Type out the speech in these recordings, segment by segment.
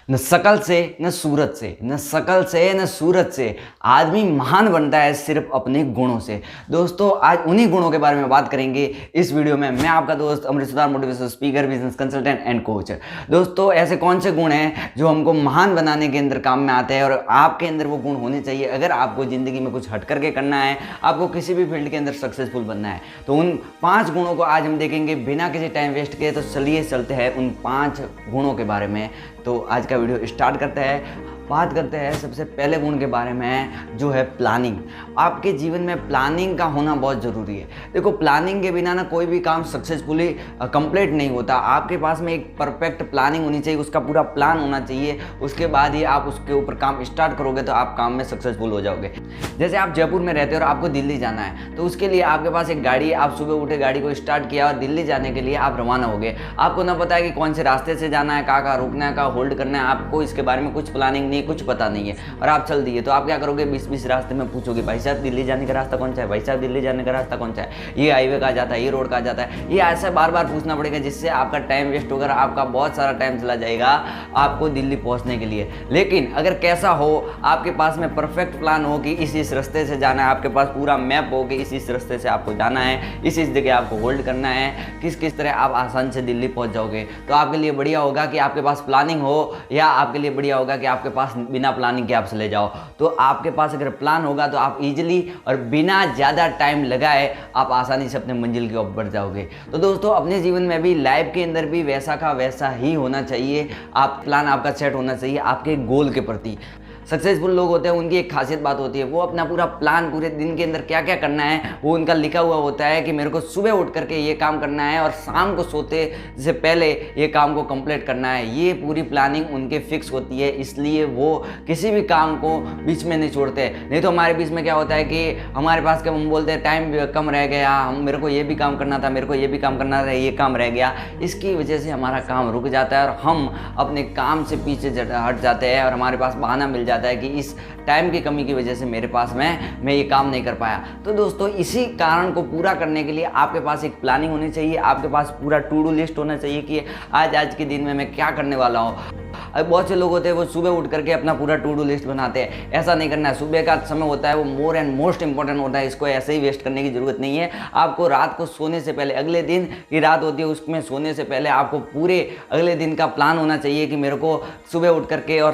न शकल से न सूरत से, न शकल से न सूरत से आदमी महान बनता है सिर्फ अपने गुणों से। दोस्तों आज उन्हीं गुणों के बारे में बात करेंगे इस वीडियो में। मैं आपका दोस्त अमृत सुधार, motivational speaker, business consultant and coach. दोस्तों ऐसे कौन से गुण हैं जो हमको महान बनाने के अंदर काम में आते हैं और आपके अंदर वो गुण होने चाहिए अगर आपको ज़िंदगी में कुछ हट करके करना है, आपको किसी भी फील्ड के अंदर सक्सेसफुल बनना है। तो उन 5 गुणों को आज हम देखेंगे बिना किसी टाइम वेस्ट किए। तो चलिए चलते हैं उन 5 गुणों के बारे में। तो आज का वीडियो स्टार्ट करते हैं। बात करते हैं सबसे पहले गुण के बारे में जो है प्लानिंग। आपके जीवन में प्लानिंग का होना बहुत ज़रूरी है। देखो प्लानिंग के बिना ना कोई भी काम सक्सेसफुली कंप्लीट नहीं होता। आपके पास में एक परफेक्ट प्लानिंग होनी चाहिए, उसका पूरा प्लान होना चाहिए। उसके बाद ही आप उसके ऊपर काम स्टार्ट करोगे तो आप काम में सक्सेसफुल हो जाओगे। जैसे आप जयपुर में रहते हो और आपको दिल्ली जाना है, तो उसके लिए आपके पास एक गाड़ी है। आप सुबह उठे, गाड़ी को स्टार्ट किया और दिल्ली जाने के लिए आप रवाना हो गए। आपको ना पता है कि कौन से रास्ते से जाना है, कहाँ रुकना है, कहाँ होल्ड करना है। आपको इसके बारे में कुछ प्लानिंग नहीं, कुछ पता नहीं है और आप चल दिए। तो आप क्या करोगे, 20-20 रास्ते में पूछोगे, भाई साहब दिल्ली जाने का रास्ता कौन सा है, भाई साहब दिल्ली जाने का रास्ता कौन सा है, ये हाईवे कहाँ जाता है, ये रोड कहाँ जाता है। ये ऐसा बार बार पूछना पड़ेगा जिससे आपका टाइम वेस्ट होगा, आपका बहुत सारा टाइम चला जाएगा आपको दिल्ली पहुंचने के लिए। लेकिन अगर कैसा हो, आपके पास में परफेक्ट प्लान हो कि इस रास्ते से जाना है, आपके पास पूरा मैप हो कि इस रास्ते से आपको जाना है, इस जगह आपको होल्ड करना है, किस तरह आप आसान से दिल्ली पहुंच जाओगे, तो आपके लिए बढ़िया होगा कि आपके पास प्लानिंग हो, या आपके लिए बढ़िया होगा कि आपके पास बिना प्लानिंग के आप चले जाओ। तो आपके पास अगर प्लान होगा तो आप इजीली और बिना ज़्यादा टाइम लगाए आप आसानी से अपने मंजिल की ओर बढ़ जाओगे। तो दोस्तों अपने जीवन में भी, लाइफ के अंदर भी वैसा का वैसा ही होना चाहिए। आप प्लान आपका सेट होना चाहिए आपके गोल के प्रति। सक्सेसफुल लोग होते हैं, उनकी एक खासियत बात होती है, वो अपना पूरा प्लान, पूरे दिन के अंदर क्या क्या करना है वो उनका लिखा हुआ होता है कि मेरे को सुबह उठ करके ये काम करना है और शाम को सोते से पहले ये काम को कंप्लीट करना है। ये पूरी प्लानिंग उनके फिक्स होती है, इसलिए वो किसी भी काम को बीच में नहीं छोड़ते। नहीं तो हमारे बीच में क्या होता है कि हमारे पास कब हम बोलते हैं टाइम कम रह गया, हम मेरे को ये भी काम करना था, मेरे को ये भी काम करना था, ये काम रह गया। इसकी वजह से हमारा काम रुक जाता है और हम अपने काम से पीछे हट जाते हैं और हमारे पास बहाना मिल जाता है कि इस टाइम की कमी की वजह से मेरे पास मैं ये काम नहीं कर पाया। तो दोस्तों इसी कारण को पूरा करने के लिए आपके पास एक प्लानिंग होनी चाहिए, आपके पास पूरा टू डू लिस्ट होना चाहिए कि आज के दिन में मैं क्या करने वाला हूँ। अब बहुत से लोग होते हैं वो सुबह उठ करके अपना पूरा टू डू लिस्ट बनाते हैं। ऐसा नहीं करना है। सुबह का समय होता है वो मोर एंड मोस्ट इंपॉर्टेंट होता है, इसको ऐसे ही वेस्ट करने की जरूरत नहीं है। आपको रात को सोने से पहले, अगले दिन की रात होती है उसमें सोने से पहले आपको पूरे अगले दिन का प्लान होना चाहिए कि मेरे को सुबह उठ करके और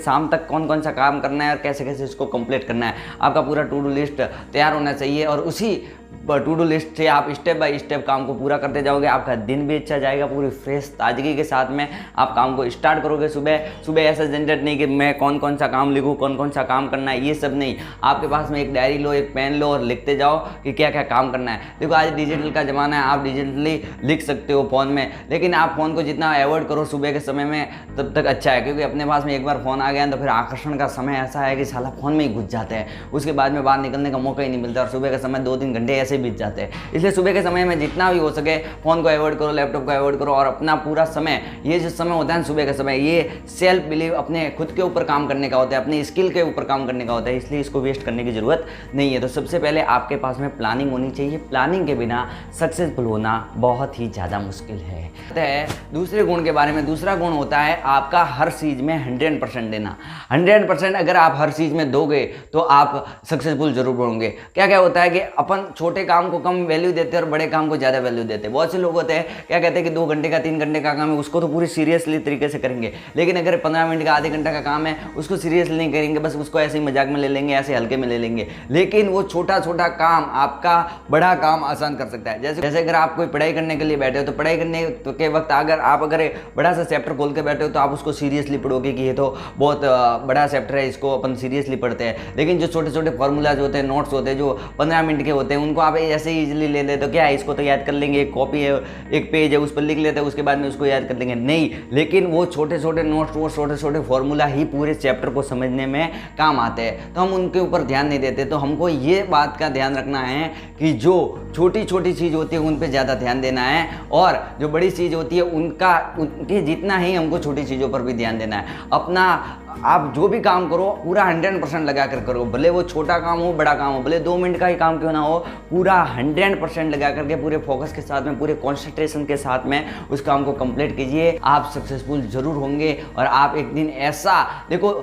शाम तक कौन कौन सा काम करना है और कैसे कैसे इसको कंप्लीट करना है। आपका पूरा टू डू लिस्ट तैयार होना चाहिए और उसी टू डू लिस्ट से आप स्टेप बाय स्टेप काम को पूरा करते जाओगे। आपका दिन भी अच्छा जाएगा, पूरी फ्रेश ताजगी के साथ में आप काम को स्टार्ट करोगे। सुबह ऐसा झंझट नहीं कि मैं कौन कौन सा काम लिखूँ, कौन कौन सा काम करना है, ये सब नहीं। आपके पास में एक डायरी लो, एक पेन लो और लिखते जाओ कि क्या क्या काम करना है। देखो आज डिजिटल का ज़माना है, आप डिजिटली लिख सकते हो फ़ोन में, लेकिन आप फ़ोन को जितना अवॉइड करो सुबह के समय में तब तक अच्छा है, क्योंकि अपने पास में एक बार फ़ोन आ गया तो फिर आकर्षण का समय ऐसा है कि साला फ़ोन में ही घुस जाते हैं, उसके बाद में बाहर निकलने का मौका ही नहीं मिलता और सुबह का समय 2-3 घंटे ऐसे बीत जाते हैं। इसलिए सुबह के समय में जितना भी हो सके फ़ोन को अवॉइड करो, लैपटॉप को अवॉइड करो और अपना पूरा समय, ये जो समय होता है सुबह का समय, ये सेल्फ बिलीव, अपने खुद के ऊपर काम करने का होता है, अपनी स्किल के ऊपर काम करने का होता है, इसलिए इसको वेस्ट करने की ज़रूरत नहीं है। तो सबसे पहले आपके पास में प्लानिंग होनी चाहिए। प्लानिंग के बिना सक्सेसफुल होना बहुत ही ज़्यादा मुश्किल है। दूसरे गुण के बारे में, दूसरा गुण होता है आपका हर चीज़ में 100% देना। 100% अगर आप हर चीज़ में दोगे तो आप सक्सेसफुल जरूर होंगे। क्या क्या होता है कि अपन छोटे काम को कम वैल्यू देते हैं और बड़े काम को ज़्यादा वैल्यू देते हैं। बहुत से लोग होते हैं क्या कहते हैं कि 2 घंटे का 3 घंटे का काम है उसको तो पूरी सीरियसली तरीके से करेंगे, लेकिन अगर 15 मिनट का, आधे घंटा का काम है उसको सीरियसली नहीं करेंगे, बस उसको ऐसे ही मजाक में ले लेंगे, ऐसे हल्के में ले लेंगे। लेकिन वो छोटा छोटा काम आपका बड़ा काम आसान कर सकता है। जैसे अगर आप कोई पढ़ाई करने के लिए बैठे हो तो पढ़ाई करने के वक्त अगर बड़ा सा चैप्टर खोल के बैठे हो तो आप उसको सीरियसली पढ़ोगे कि ये तो बहुत बड़ा चैप्टर है, इसको अपन सीरियसली पढ़ते हैं। लेकिन जो छोटे छोटे फॉर्मूलाज होते हैं, नोट्स होते हैं जो 15 मिनट के होते हैं, उनको आप ऐसे ही इजीली ले लेते हो। क्या है, इसको तो याद कर लेंगे, एक कॉपी है, एक पेज है, उस पर लिख लेते हैं, उसके बाद में उसको याद कर लेंगे। नहीं, लेकिन वो छोटे छोटे नोट्स, वो छोटे छोटे फॉर्मूला ही पूरे चैप्टर को समझने में काम आते हैं, तो हम उनके ऊपर ध्यान नहीं देते। तो हमको ये बात का ध्यान रखना है कि जो छोटी छोटी चीज़ होती है उन पर ज़्यादा ध्यान देना है और जो बड़ी चीज़ होती है उनके जितना ही हमको छोटी चीज़ों पर भी ध्यान देना है। अपना आप जो भी काम करो पूरा 100% लगा कर करो, भले वो छोटा काम हो बड़ा काम हो, भले 2 मिनट का ही काम क्यों ना हो, पूरा 100% लगा करके पूरे फोकस के साथ में, पूरे कॉन्सेंट्रेशन के साथ में उस काम को कंप्लीट कीजिए। आप सक्सेसफुल जरूर होंगे और आप एक दिन ऐसा, देखो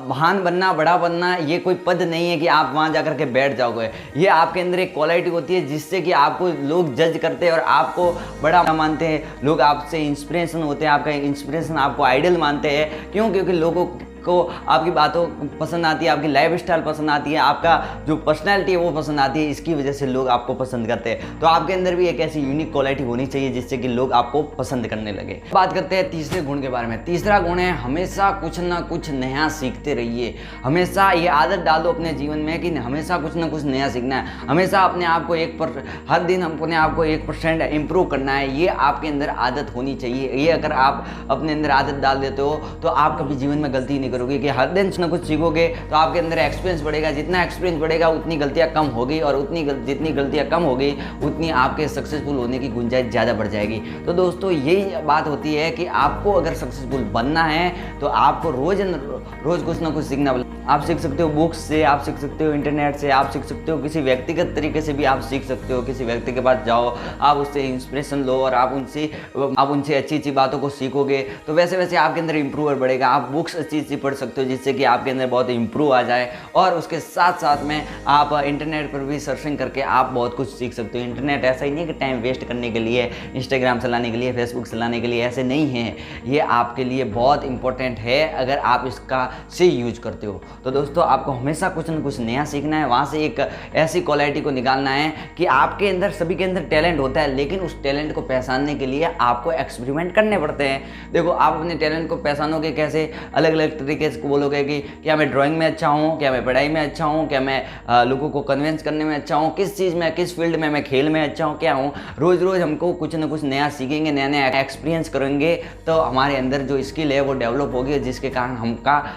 महान बनना, बड़ा बनना ये कोई पद नहीं है कि आप वहाँ जाकर के बैठ जाओगे। ये आपके अंदर एक क्वालिटी होती है जिससे कि आपको लोग जज करते हैं और आपको बड़ा मानते हैं, लोग आपसे इंस्पिरेशन होते हैं, आपका इंस्पिरेशन, आपको आइडल मानते हैं। क्यों? क्योंकि लोगों को आपकी बातों पसंद आती है, आपकी लाइफ स्टाइल पसंद आती है, आपका जो पर्सनैलिटी है वो पसंद आती है, इसकी वजह से लोग आपको पसंद करते हैं। तो आपके अंदर भी एक ऐसी यूनिक क्वालिटी होनी चाहिए जिससे कि लोग आपको पसंद करने लगे। बात करते हैं तीसरे गुण के बारे में। तीसरा गुण है हमेशा कुछ ना कुछ नया सीखते रहिए। हमेशा ये आदत डाल दो अपने जीवन में कि हमेशा कुछ ना कुछ नया सीखना है, हमेशा अपने आप को हर दिन अपने आप को 1% इम्प्रूव करना है। ये आपके अंदर आदत होनी चाहिए। ये अगर आप अपने अंदर आदत डाल देते हो तो आप कभी जीवन में गलती नहीं करोगे कि हर दिन कुछ ना कुछ सीखोगे तो आपके अंदर एक्सपीरियंस बढ़ेगा। जितना एक्सपीरियंस बढ़ेगा उतनी गलतियां कम होगी और जितनी गलतियां कम होगी उतनी आपके सक्सेसफुल होने की गुंजाइश ज़्यादा बढ़ जाएगी। तो दोस्तों यही बात होती है कि आपको अगर सक्सेसफुल बनना है तो आपको रोज़ कुछ ना कुछ सीखना। आप सीख सकते हो बुक्स से, आप सीख सकते हो इंटरनेट से, आप सीख सकते हो किसी व्यक्तिगत तरीके से भी आप सीख सकते हो। किसी व्यक्ति के पास जाओ, आप उससे इंस्पिरेशन लो और आप उनसे अच्छी अच्छी बातों को सीखोगे तो वैसे वैसे आपके अंदर इंप्रूवर बढ़ेगा। आप बुक्स अच्छी पढ़ सकते हो जिससे कि आपके अंदर बहुत इंप्रूव आ जाए और उसके साथ साथ में आप इंटरनेट पर भी सर्चिंग करके आप बहुत कुछ सीख सकते हो। इंटरनेट ऐसा ही नहीं है कि टाइम वेस्ट करने के लिए, इंस्टाग्राम चलाने के लिए, फेसबुक चलाने के लिए, ऐसे नहीं है। ये आपके लिए बहुत इंपॉर्टेंट है अगर आप इसका सही यूज करते हो। तो दोस्तों आपको हमेशा कुछ ना कुछ नया सीखना है, वहाँ से एक ऐसी क्वालिटी को निकालना है कि आपके अंदर, सभी के अंदर टैलेंट होता है लेकिन उस टैलेंट को पहचानने के लिए आपको एक्सपेरिमेंट करने पड़ते हैं। देखो आप अपने टैलेंट को पहचानोगे कैसे? अलग अलग तरीके से बोलोगे कि क्या मैं ड्राइंग में अच्छा हूँ, क्या मैं पढ़ाई में अच्छा हूँ, क्या मैं लोगों को कन्विंस करने में अच्छा हूँ, किस चीज़ में, किस फील्ड में मैं खेल में अच्छा हूँ, क्या हूँ। रोज़ रोज़ हमको कुछ ना कुछ नया सीखेंगे, नया नया एक्सपीरियंस करेंगे तो हमारे अंदर जो स्किल है वो डेवलप होगी, जिसके कारण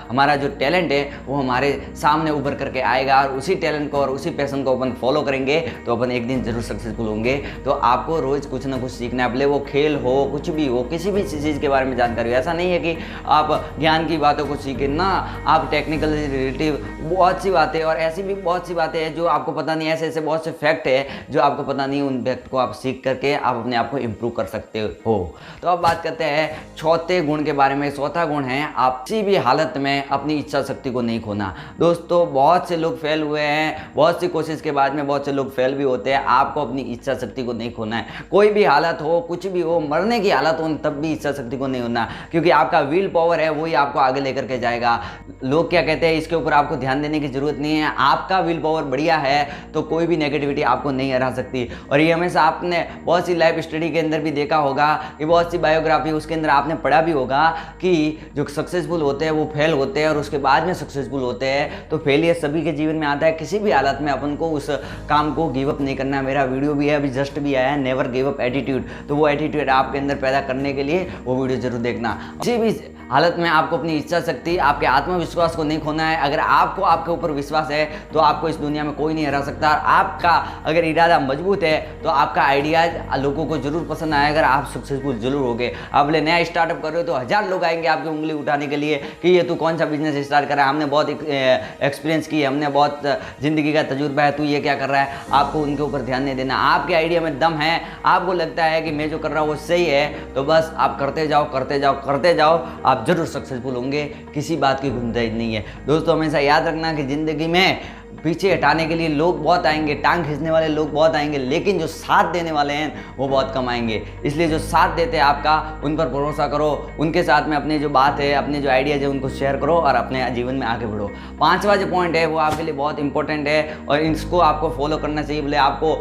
हमारा जो टैलेंट है वो हमारे सामने उभर करके आएगा और उसी टैलेंट को और उसी पैशन को अपन फॉलो करेंगे तो अपन एक दिन जरूर सक्सेसफुल होंगे। तो आपको रोज़ कुछ ना कुछ सीखना है, भले वो खेल हो, कुछ भी हो, किसी भी चीज़ के बारे में जानकारी हो। ऐसा नहीं है कि आप ज्ञान की बातों को सीखें ना, आप टेक्निकल रिलेटिव बहुत सी बातें और ऐसी भी बहुत सी बातें हैं जो आपको पता नहीं, ऐसे बहुत से फैक्ट है जो आपको पता नहीं, उन फैक्ट को आप सीख करके आप अपने आप को इम्प्रूव कर सकते हो। तो अब बात करते हैं चौथे गुण के बारे में। चौथा गुण है आप किसी भी हालत में अपनी इच्छा शक्ति को नहीं खोना। दोस्तों बहुत से लोग फेल हुए हैं, बहुत सी कोशिश के बाद में बहुत से लोग फेल भी होते हैं। आपको अपनी इच्छा शक्ति को नहीं खोना है। कोई भी हालत हो, कुछ भी हो, मरने की हालत हो तब भी इच्छा शक्ति को नहीं होना, क्योंकि आपका विल पावर है वही आपको आगे लेकर के जाएगा। लोग क्या कहते हैं इसके ऊपर आपको ध्यान देने की जरूरत नहीं है। आपका विल पावर बढ़िया है तो कोई भी नेगेटिविटी आपको नहीं हरा सकती। और ये हमेशा आपने बहुत सी लाइफ स्टडी के अंदर भी देखा होगा कि बहुत सी बायोग्राफी उसके अंदर आपने पढ़ा भी होगा कि जो सक्सेसफुल होते हैं वो फेल होते हैं और उसके बाद में सक्सेसफुल होते हैं। तो फेलियर सभी के जीवन में आता है। किसी भी हालत में अपन को उस काम को गिव अप नहीं करना। मेरा वीडियो भी है, अभी जस्ट भी आया है, नेवर गिव अप एटीट्यूड। तो वो एटीट्यूड आपके अंदर पैदा करने के लिए वो वीडियो जरूर देखना। किसी भी हालत में आपको अपनी इच्छा शक्ति, आपके आत्मविश्वास को नहीं खोना है। अगर आपको आपके ऊपर विश्वास है तो आपको इस दुनिया में कोई नहीं हरा सकता। और आपका अगर इरादा मजबूत है तो आपका आइडियाज लोगों को जरूर पसंद आएगा। अगर आप सक्सेसफुल जरूर होगे। आप नया स्टार्टअप कर रहे हो तो 1000 लोग आएंगे आपकी उंगली उठाने के लिए कि ये तू कौन सा बिजनेस स्टार्ट कर रहा है, हमने बहुत एक्सपीरियंस की, हमने बहुत जिंदगी का तजुर्बा है, तू ये क्या कर रहा है। आपको उनके ऊपर ध्यान नहीं देना। आपके आइडिया में दम है, आपको लगता है कि मैं जो कर रहा हूँ वो सही है, तो बस आप करते जाओ करते जाओ करते जाओ, आप जरूर सक्सेसफुल होंगे। किसी बात की गुंजाइश नहीं है। दोस्तों हमेशा याद रखना कि जिंदगी में पीछे हटाने के लिए लोग बहुत आएंगे, टांग खींचने वाले लोग बहुत आएंगे, लेकिन जो साथ देने वाले हैं वो बहुत कम आएंगे। इसलिए जो साथ देते हैं आपका, उन पर भरोसा करो, उनके साथ में अपनी जो बात है, अपने जो आइडियाज है उनको शेयर करो और अपने जीवन में आगे बढ़ो। 5वां जो पॉइंट है वो आपके लिए बहुत इंपॉर्टेंट है और इसको आपको फॉलो करना चाहिए। बोले आपको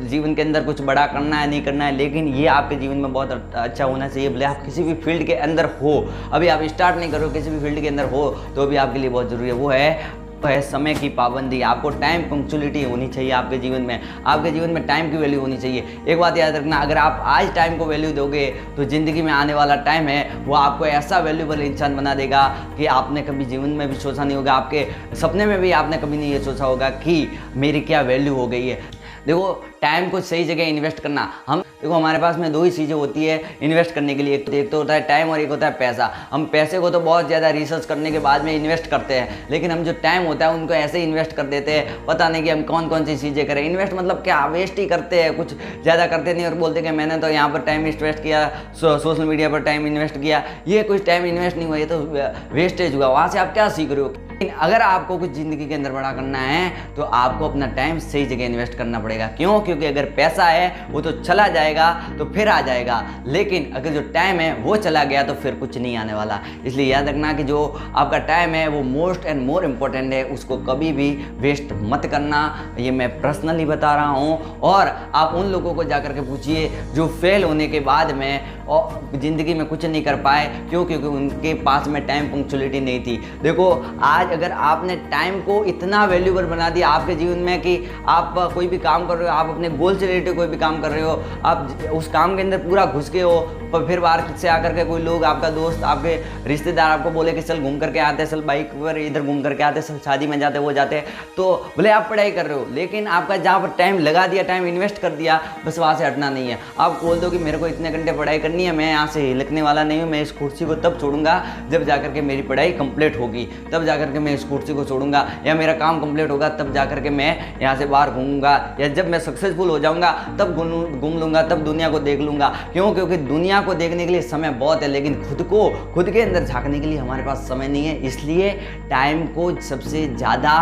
जीवन के अंदर कुछ बड़ा करना है, नहीं करना है, लेकिन ये आपके जीवन में बहुत अच्छा होना चाहिए। भले आप किसी भी फील्ड के अंदर हो, अभी आप स्टार्ट नहीं करो, किसी भी फील्ड के अंदर हो तो भी आपके लिए बहुत जरूरी है। वो है समय की पाबंदी। आपको टाइम पंक्चुअलिटी होनी चाहिए आपके जीवन में। आपके जीवन में टाइम की वैल्यू होनी चाहिए। एक बात याद रखना, अगर आप आज टाइम को वैल्यू दोगे तो ज़िंदगी में आने वाला टाइम है वो आपको ऐसा वैल्यूबल इंसान बना देगा कि आपने कभी जीवन में भी सोचा नहीं होगा, आपके सपने में भी आपने कभी नहीं ये सोचा होगा कि मेरी क्या वैल्यू हो गई है। देखो टाइम को सही जगह इन्वेस्ट करना, हम देखो हमारे पास में दो ही चीज़ें होती है इन्वेस्ट करने के लिए, एक तो होता है टाइम और एक होता है पैसा। हम पैसे को तो बहुत ज़्यादा रिसर्च करने के बाद में इन्वेस्ट करते हैं, लेकिन हम जो टाइम होता है उनको ऐसे ही इन्वेस्ट कर देते हैं, पता नहीं कि हम कौन कौन सी चीज़ें करें। इन्वेस्ट मतलब क्या, वेस्ट ही करते हैं, कुछ ज़्यादा करते नहीं और बोलते कि मैंने तो यहाँ पर टाइम इन्वेस्ट किया, सोशल मीडिया पर टाइम इन्वेस्ट किया। ये कुछ टाइम इन्वेस्ट नहीं हुआ, ये तो वेस्टेज हुआ। वहाँ से आप क्या सीख रहे हो? लेकिन अगर आपको कुछ ज़िंदगी के अंदर बड़ा करना है तो आपको अपना टाइम सही जगह इन्वेस्ट करना पड़ेगा। क्यों? क्योंकि अगर पैसा है वो तो चला जाएगा तो फिर आ जाएगा, लेकिन अगर जो टाइम है वो चला गया तो फिर कुछ नहीं आने वाला। इसलिए याद रखना कि जो आपका टाइम है वो मोस्ट एंड मोर इम्पोर्टेंट है, उसको कभी भी वेस्ट मत करना। ये मैं पर्सनली बता रहा हूँ। और आप उन लोगों को जा करके पूछिए जो फेल होने के बाद में और ज़िंदगी में कुछ नहीं कर पाए। क्यों? क्योंकि उनके पास में टाइम पंक्चुअलिटी नहीं थी। देखो आज अगर आपने टाइम को इतना वैल्यूबल बना दिया आपके जीवन में कि आप कोई भी काम कर रहे हो, आप अपने गोल से रिलेटेड कोई भी काम कर रहे हो, आप उस काम के अंदर पूरा घुस के हो, पर फिर बाहर से आकर के कोई लोग, आपका दोस्त, आपके रिश्तेदार आपको बोले कि चल घूम करके आते, चल बाइक पर इधर घूम करके आते, चल शादी में जाते, वो जाते, तो भले आप पढ़ाई कर रहे हो, लेकिन आपका जहाँ पर टाइम लगा दिया, टाइम इन्वेस्ट कर दिया, बस वहाँ से हटना नहीं है। आप बोल दो कि मेरे को इतने घंटे पढ़ाई करनी है, मैं यहाँ से हिलकने वाला नहीं हूँ, मैं इस कुर्सी को तब छोड़ूंगा जब जाकर के मेरी पढ़ाई कंप्लीट होगी, तब जाकर के मैं इस कुर्सी को छोड़ूंगा, या मेरा काम कंप्लीट होगा तब जाकर के मैं यहाँ से बाहर घूमूंगा, या जब मैं सक्सेसफुल हो जाऊंगा तब घूम लूंगा, तब दुनिया को देख लूंगा। क्यों? क्योंकि दुनिया को देखने के लिए समय बहुत है, लेकिन खुद के अंदर झांकने के लिए हमारे पास समय नहीं है। इसलिए टाइम को सबसे ज़्यादा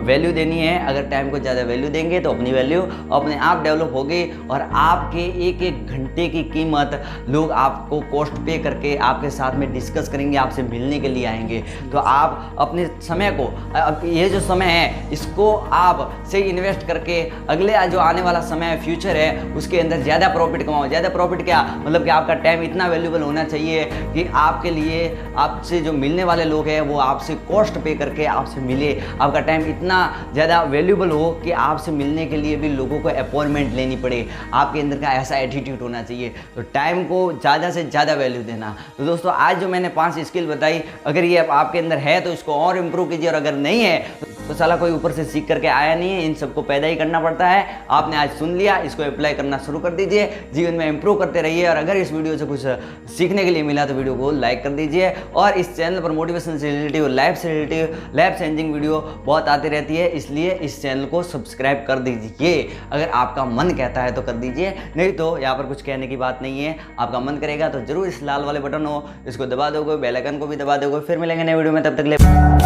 वैल्यू देनी है। अगर टाइम को ज़्यादा वैल्यू देंगे तो अपनी वैल्यू अपने आप डेवलप होगी, और आपके एक एक घंटे की कीमत लोग आपको कॉस्ट पे करके आपके साथ में डिस्कस करेंगे, आपसे मिलने के लिए आएंगे। तो आप अपने समय को, अब ये जो समय है इसको आप सही इन्वेस्ट करके अगले जो आने वाला समय है, फ्यूचर है, उसके अंदर ज़्यादा प्रॉफिट कमाओ। ज़्यादा प्रॉफिट क्या मतलब कि आपका टाइम इतना वैल्यूबल होना चाहिए कि आपके लिए, आपसे जो मिलने वाले लोग हैं वो आपसे कॉस्ट पे करके आपसे मिले। आपका टाइम इतना ज़्यादा वैल्यूबल हो कि आपसे मिलने के लिए भी लोगों को अपॉइंटमेंट लेनी पड़े। आपके अंदर का ऐसा एटीट्यूड होना चाहिए। तो टाइम को ज़्यादा से ज़्यादा वैल्यू देना। तो दोस्तों आज जो मैंने 5 स्किल बताई, अगर ये आपके अंदर है तो इसको और इम्प्रूव कीजिए, और अगर नहीं है तो साला कोई ऊपर से सीख करके आया नहीं है, इन सबको पैदा ही करना पड़ता है। आपने आज सुन लिया, इसको अप्लाई करना शुरू कर दीजिए, जीवन में इंप्रूव करते रहिए। और अगर इस वीडियो से कुछ सीखने के लिए मिला तो वीडियो को लाइक कर दीजिए। और इस चैनल पर मोटिवेशन से रिलेटिव, लाइफ से रिलेटिव, लाइफ चेंजिंग वीडियो बहुत आती रहती है, इसलिए इस चैनल को सब्सक्राइब कर दीजिए। अगर आपका मन कहता है तो कर दीजिए, नहीं तो यहाँ पर कुछ कहने की बात नहीं है। आपका मन करेगा तो जरूर इस लाल वाले बटन हो इसको दबा दोगे, बेल आइकन को भी दबा दोगे। फिर मिलेंगे नए वीडियो में, तब तक ले